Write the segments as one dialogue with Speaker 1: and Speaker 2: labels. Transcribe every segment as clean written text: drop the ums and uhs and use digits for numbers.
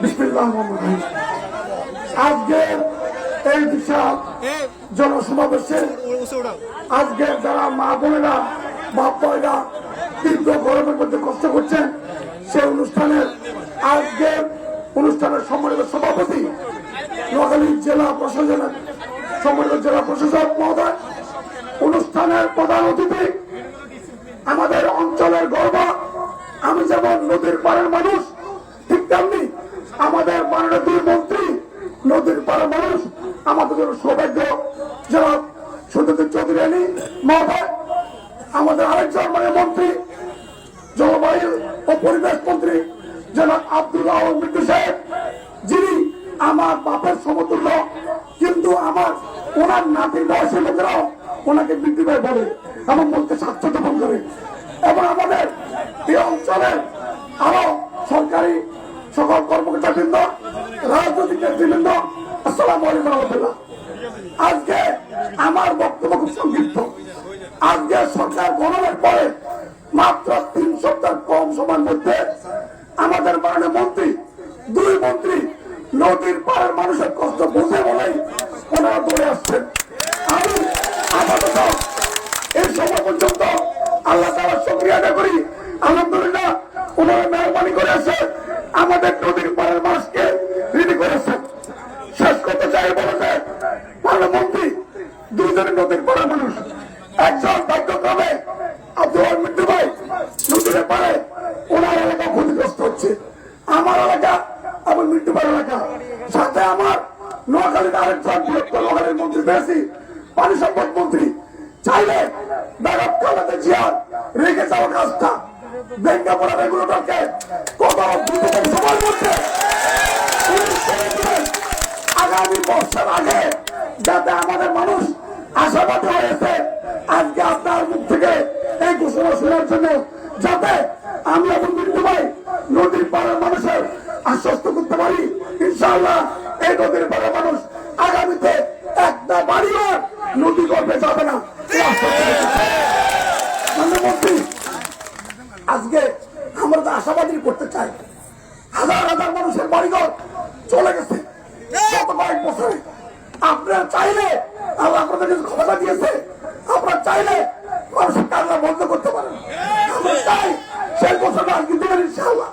Speaker 1: বিসমিল্লাহির রহমানির রহিম। আজকে এই বিশাল জনসমাবেশে আজকে যারা মা বোনেরা বাপ ভাইরা তীব্র গরমের মধ্যে কষ্ট করছেন, সেই অনুষ্ঠানের আজকের অনুষ্ঠানের সম্মানিত সভাপতি নোয়াখালী জেলা প্রশাসনের সম্মানিত জেলা প্রশাসক মহোদয়, অনুষ্ঠানের প্রধান অতিথি আমাদের অঞ্চলের গর্ব, আমি যেমন নদীর পাড়ের মানুষ ঠিক তেমনি আমাদের মাননীয় দুই মন্ত্রী নদীর পাড়ের মানুষ, আমাদের জন্য সৌভাগ্য জনাব সত্যজিৎ চৌধুরী আলী মহোদয়, আমাদের আরেকজন মাননীয় মন্ত্রী জলবায়ু ও পরিবেশ মন্ত্রী জনাব আব্দুল্লাহ মিন্টু সাহেব, যিনি আমার বাপের সমতুল্য, কিন্তু আমার ওনার নাতির বয়সের লোকেরাও ওনাকে বৃদ্ধি ভাই বলে এবং বলতে স্বাচ্ছন্দ্য বোধ করে। এবং আমাদের এই অঞ্চলের আরো সরকারি সকল কর্মকর্তাবৃন্দ, রাজনৈতিক নেতৃবৃন্দ, আসসালামু আলাইকুম রহমতুল্লাহ। আজকে আমার বক্তব্য খুব সংক্ষিপ্ত। আজকে সরকার গঠনের পরে মাত্র 3 সপ্তাহ কম সময়ের মধ্যে আমাদের মাননীয় মন্ত্রী দুই মন্ত্রী নদীর পাড়ের মানুষের কষ্ট বুঝে বলেই ওনারা দৌড়ে আসছেন। আমি আপাতত এই সময় পর্যন্ত আল্লাহ তাআলার শুকরিয়া আদায় করি, আলহামদুলিল্লাহ ওনারা মেহরবানি করে আছে আমাদের নদীর পাড়ের মানুষকে রেডি করেছেন। শেষ করতে চাই বলেছে প্রধানমন্ত্রী দুইজনের নদীর পাড়ের মানুষ, একজন ভাগ্যক্রমে আব্দুল মিন্টু ভাই নদীর পাড়ে ওনার এলাকা ক্ষতিগ্রস্ত হচ্ছে, আমার এলাকা এবং মিন্টু ভাই এলাকা, সাথে আমার নোয়াখালীর আরেকজন বৃহত্তর নোয়াখালীর মন্ত্রী পেয়েছি পানি সম্পদ মন্ত্রী। চাইলে বেগম খালেদা জিয়ার রেখে যাওয়া কাজটা ভেঙ্গে পড়া রেগুলেটরকে কত দ্রুত সময়ের মধ্যে আগামী বর্ষার আগে যাতে আমাদের মানুষ আশাবাদী হয়েছে, আজকে আপনার মুখ থেকে এই ঘোষণা শোনার জন্য যাতে আমি এবং মিন্টু ভাই নদীর পাড়ের মানুষের আশ্বস্ত করতে পারি ইনশাআল্লাহ এই নদীর পাড়ের মানুষ আগামীতে একটা বাড়িও নদী গর্ভে যাবে না। মন্ত্রী আজকে আমরা তো আশাবাদী করতে চাই, হাজার হাজার মানুষের বাড়িঘর চলে গেছে গত কয়েক বছরে। আপনারা চাইলে আল্লাহ আপনাদের কাছে ক্ষমতা দিয়েছে, আপনারা চাইলে মানুষের কান্না বন্ধ করতে পারেন। আমরা চাই সেই বছরটা আজকে দেবেন ইনশাআল্লাহ।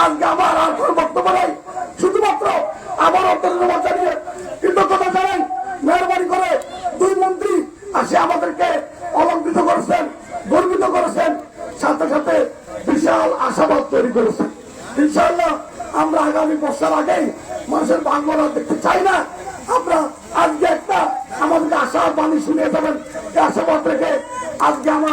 Speaker 1: আজকে আমার আর কোনো বক্তব্য নাই, শুধুমাত্র আমার ধন্যবাদ জানিয়ে কৃতজ্ঞতা জানাই। মেহরবানি করে দুই মন্ত্রী আসে আমাদেরকে অলঙ্কৃত করেছেন, গর্বিত করেছেন, সাথে সাথে বিশাল আশাবাদ তৈরি করেছেন। ইনশাআল্লাহ আমরা আগামী বর্ষার আগেই মানুষের বাংলা দেখতে চাই না। আমরা আজকে একটা আমাদেরকে আশার বাণী শুনিয়ে যাবেন, এই আশাবাদ রেখে আজকে আমার